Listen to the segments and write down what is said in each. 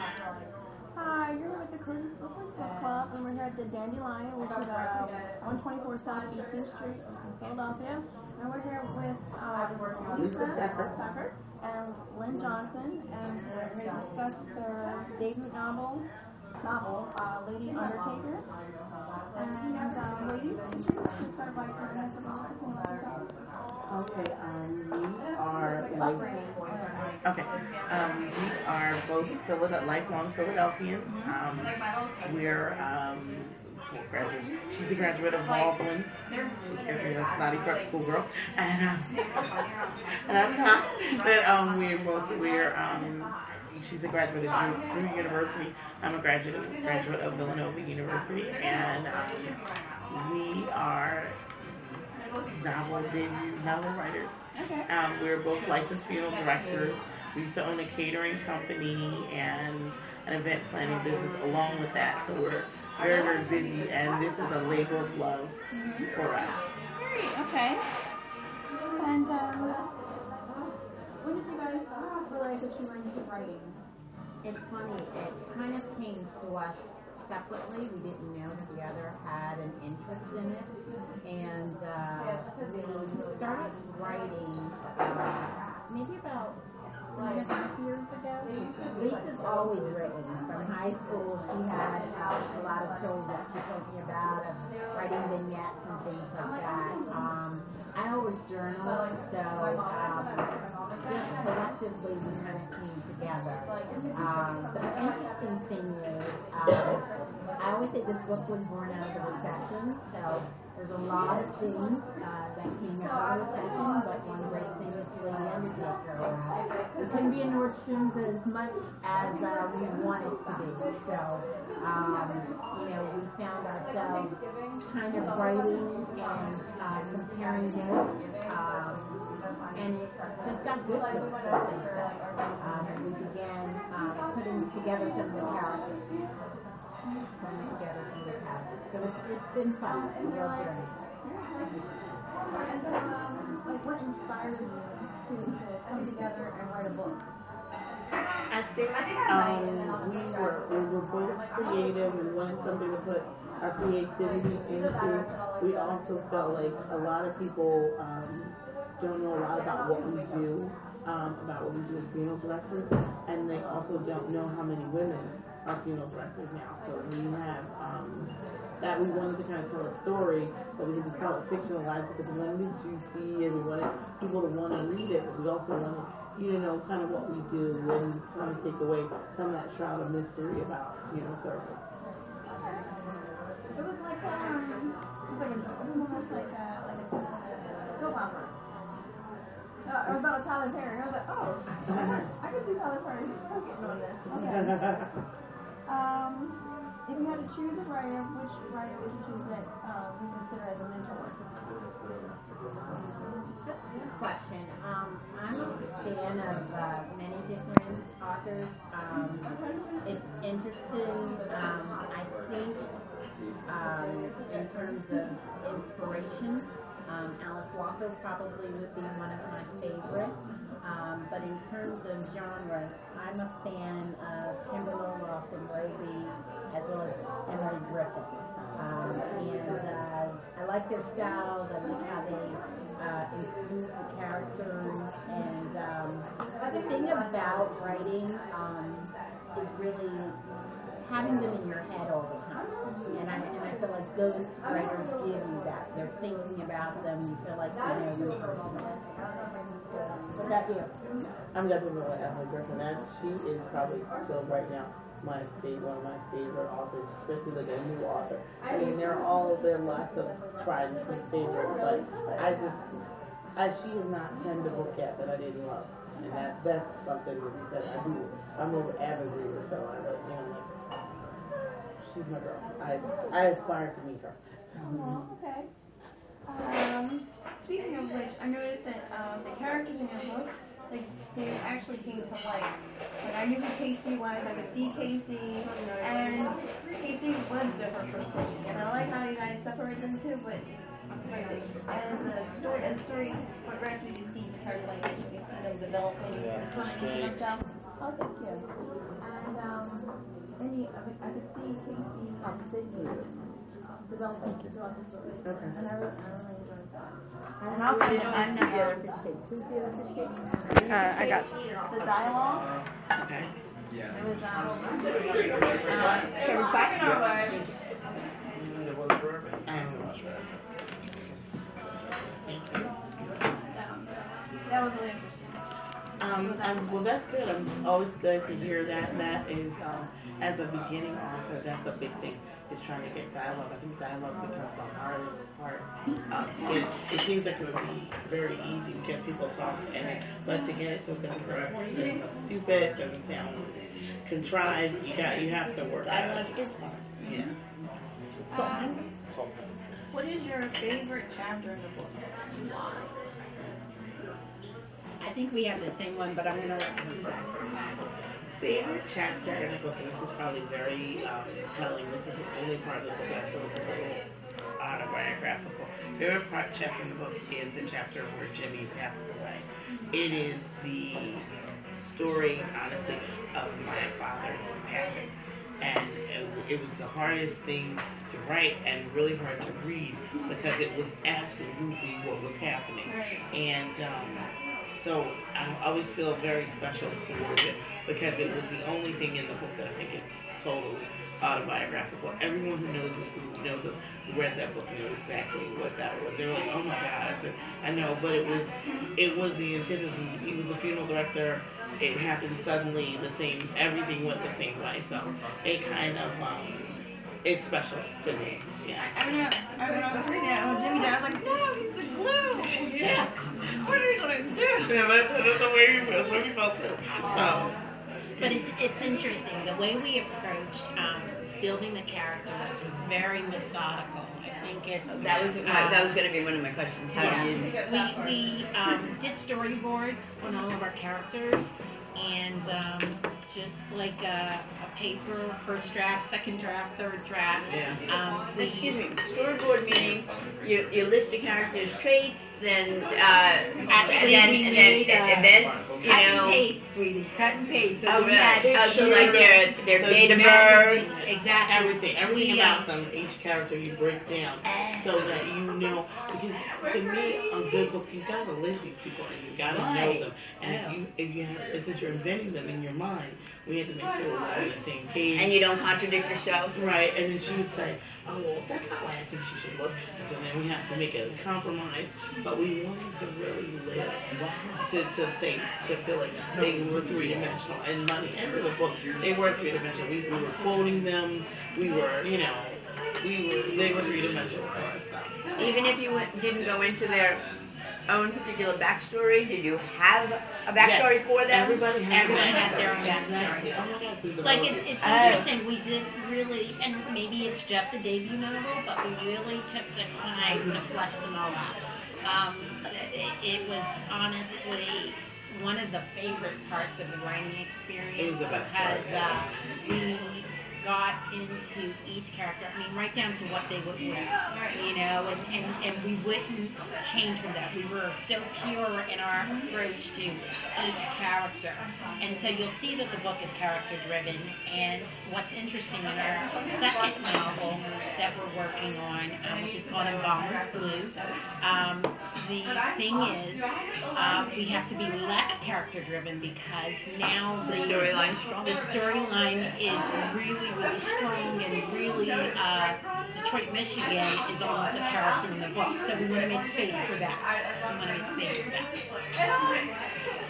Hi, you're with the Cruise Book Club, and we're here at the Dandelion, which is 124 South E2 Street in Philadelphia. And we're here with Lisa Tucker and Lynn Johnson, and we're here to discuss their debut novel, Lady Undertaker. And ladies, could you just start by telling us about yourself? Okay, we are both lifelong Philadelphians. We're graduates. She's a graduate of Baldwin. She's a snotty prep school girl, and I'm not. But she's a graduate of Drew University. I'm a graduate of Villanova University, and we are novel writers. Okay. We're both licensed funeral directors. We used to own a catering company and an event planning business along with that. So we're very, very busy, and this is a labor of love for us. Okay. And when did you guys realize that you were into writing? It's funny. It kind of came to us separately. We didn't know that the other had an interest in it, and we started writing maybe about 3.5 years ago. Lisa's always written. From high school, she had a lot of stories that she told me about, of writing vignettes and things like that. I always journal, so just collectively we kind of came together. The interesting thing is, I always say this book was born out of the recession, so there's a lot of things that came out of the recession, but one great thing is Lady Undertaker. We couldn't be in Nordstrom's as much as we wanted to be, so we found ourselves kind of writing and comparing notes, and it just got good to us. We began putting together some of the characters. So it's been fun. A real journey. And what inspired you to come together and write a book? I think we were both creative. We wanted something to put our creativity into. We also felt like a lot of people don't know a lot about what we do, as funeral directors, and they also don't know how many women are funeral directors now. So we have that we wanted to kind of tell a story, but we didn't tell it fictionalized because we wanted it juicy and we wanted people to want to read it, but we also wanted you to know kind of what we do and trying to take away some of that shroud of mystery about service. It was like almost like a soap opera. It was about Tyler Perry. I was like, I could see Tyler Perry getting on this. Okay. If you had to choose a writer, which writer would you choose that you consider as a mentor? That's a good question. I'm a fan of many different authors. It's interesting. I think in terms of inspiration, Alice Walker probably would be one of my favorites. But in terms of genre, I'm a fan of Kimberly Lawson Roby as well as Emily Griffin. And I like their styles. I like how they include the characters. And the thing about writing is really having them in your head all the time. And I feel like those writers give you that. They're thinking about them. You feel like you know them personally. What about you? I'm definitely going with Emily Griffin. She is probably still right now one of my favorite authors, especially like a new author. I mean, there are lots of tried and true favorites, but she has not penned a book yet that I didn't love, and that's something that I do. I'm an avid reader, so she's my girl. I aspire to meet her. Oh, okay. Speaking of which, I noticed that the characters in your book, they actually came to life. I knew who Casey was, I could see Casey, and Casey was different from Cindy. And I like how you guys separate them too, but as the story progresses, you see the characterization, you see them developing, finding themselves. Oh, thank you. And develop it throughout the story. Okay. And I really enjoyed that. And also, I'm not the other fish cake. Who's the other fish cake? I got the dialogue. Okay. It was Sherry Spike? that was really interesting. Well, that's good. I'm always glad to hear that. That is, as a beginning author, that's a big thing, is trying to get dialogue. I think dialogue becomes the hardest part. It seems like it would be very easy because people talk, but to get it so it doesn't sound corny, doesn't sound stupid, doesn't sound contrived, you have to work at it. Dialogue is hard. Yeah. What is your favorite chapter in the book? Why? I think we have the same one, but I'm going to let her say. Favorite chapter in the book, and this is probably very telling. This is the only part of the book that feels a little autobiographical. Favorite chapter in the book is the chapter where Jimmy passes away. It is the story, honestly, of my father's passing. And it was the hardest thing to write and really hard to read because it was absolutely what was happening. And so I always feel very special towards it because it was the only thing in the book that I think is totally autobiographical. Everyone who knows us, who read that book, knew exactly what that was. They were like, "Oh my God!" I said, "I know," but it was the antithesis. He was a funeral director. It happened suddenly. Everything went the same way. So it kind of it's special to me. Yeah. When I was reading it, when Jimmy died, I was like, no, he's the glue. Yeah. What are we gonna do? Yeah, that's the way we felt too. So. But it's interesting. The way we approached building the characters was very methodical. I think that was going to be one of my questions. How do you? We did storyboards on all of our characters, and just like a paper, first draft, second draft, third draft. Yeah. Excuse me. Storyboard meaning you list the characters' traits, then events. Cut and paste, sweetie. Cut and paste. So like their date of birth, exactly. Everything about them, each character you break down so that you know. Because to me, a good book, you gotta live these people and you gotta know them. And since you're inventing them in your mind, we had to make sure we're all on the same page. And you don't contradict yourself. Right. And then she would say, "Oh, well, that's not why I think she should look." So then we have to make a compromise. But we wanted to really live. To feel like they were three-dimensional. And by the end of the book, they were three-dimensional. We were quoting them. They were three-dimensional for us. So. Even if you didn't go into their own particular backstory, did you have a backstory for them? Everybody had their own backstory. Exactly. Oh my God, like it's interesting. We didn't really, and maybe it's just a debut novel, but we really took the time to flesh them all out. It was honestly one of the favorite parts of the writing experience because we got into each character. I mean, right down to what they would wear, and we wouldn't change from that. We were so pure in our approach to each character. And so you'll see that the book is character driven. And what's interesting in our second novel that we're working on, which is called Embalmer's Blues, the thing is, we have to be less character driven because now the storyline is really strong and really Detroit, Michigan is almost a character in the book. So we want to make space for that.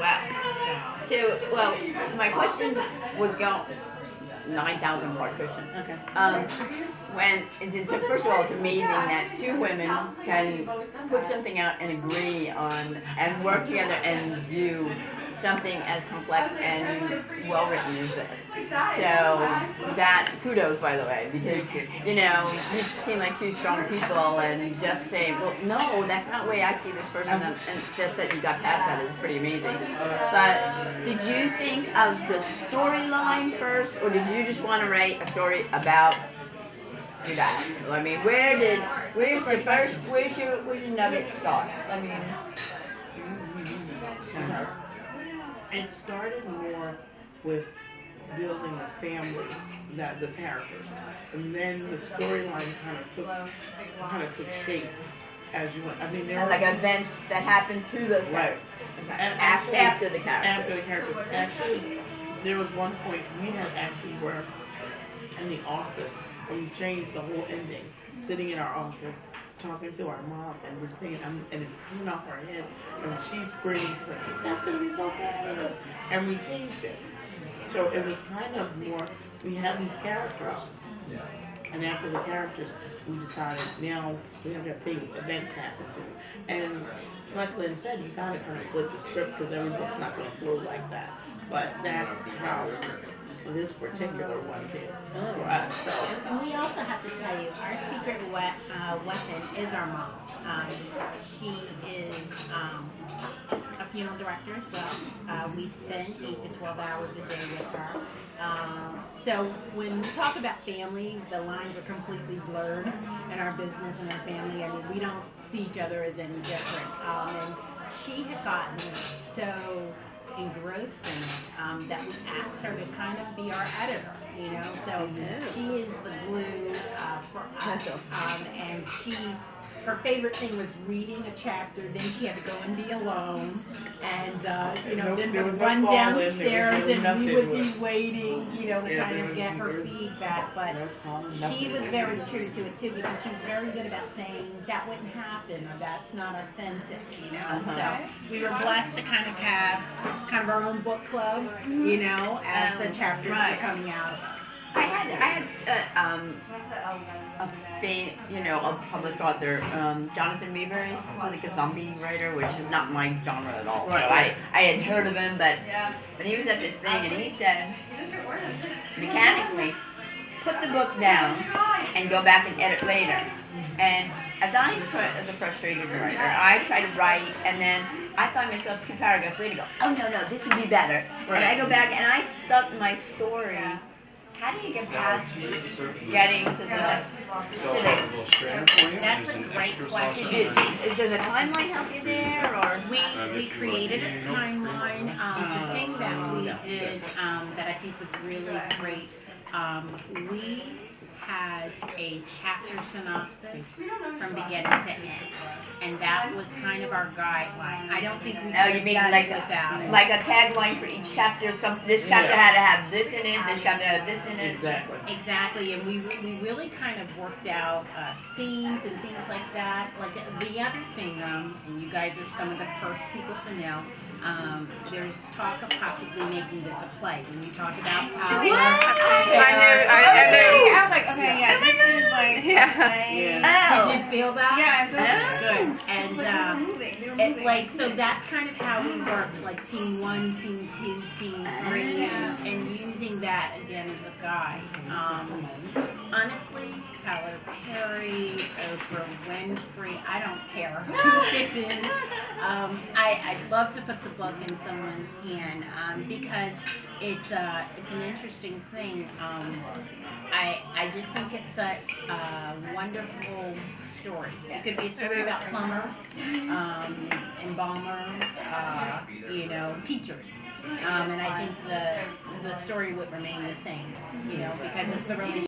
Wow. So, well, my question was 9,000 part question. Okay. So first of all, it's amazing that two women can put something out and agree on and work together and do something as complex and well written as this. So that kudos, by the way, because you seem like two strong people and just say, well, no, that's not the way I see this person, and just that you got past that is pretty amazing. But did you think of the storyline first, or did you just want to write a story about that? I mean, where's your nugget start? I mean, it started more with building a family that the characters, and then the storyline kind of took shape as you went. I mean, there And were like events that happened through those right. characters. And After the characters. After the characters. Actually, there was one point we had actually were in the office and we changed the whole ending, sitting in our office, talking to our mom, and we're singing, and it's coming off our heads, and she's screaming, she's like, that's going to be so fabulous, and we changed it. So it was kind of more, we have these characters, and after the characters, we decided now we have to take events happen too. And like Lynn said, you gotta kind of flip the script because every book's not going to flow like that. But that's how this particular one did for us. So. And we also have to tell you, our secret weapon is our mom. She is a funeral director as well. We spend 8 to 12 hours a day with her. So when we talk about family, the lines are completely blurred in our business and our family. I mean, we don't see each other as any different. And she had gotten so engrossed in it that we asked her to kind of be our editor, you know. So she is the glue for us. And her favorite thing was reading a chapter. Then she had to go and be alone, and then we'd run downstairs, and we would be waiting, to kind of get her feedback. But she was very true to it too, because she's very good about saying that wouldn't happen or that's not authentic, So we were blessed to kind of have kind of our own book club, as the chapters were coming out. I had a published author, Jonathan Meabury, like a zombie writer, which is not my genre at all. Right. So I had heard of him, but he was at this thing and he said, mechanically, put the book down and go back and edit later. And as a frustrated writer, I try to write and then I find myself 2 paragraphs later go, oh no, this would be better. Right. And I go back and I stuck my story. How do you get past getting to the That's a great question. Does a timeline help you there, or we created a timeline. The thing that we did that I think was really great, we had a chapter synopsis from beginning to end, and that was kind of our guideline. I don't think we could have done it without it. Like a tagline for each chapter. This chapter had to have this in it. This chapter had this in it. Exactly, and we really kind of worked out scenes and things like that. Like the other thing, and you guys are some of the first people to know. There's talk of possibly making this a play. When you talk about I knew. I was like, okay, this is like, Did you feel that? Yeah, good. And so that's kind of how we worked, like scene 1, scene 2, scene 3, and using that again as a guide. Honestly, Tyler Perry, Oprah Winfrey, I don't care who this is. I'd love to put the book in someone's hand because it's an interesting thing. I just think it's a wonderful story. It could be a story about plumbers, embalmers, teachers. And I think the story would remain the same, because it's the relationship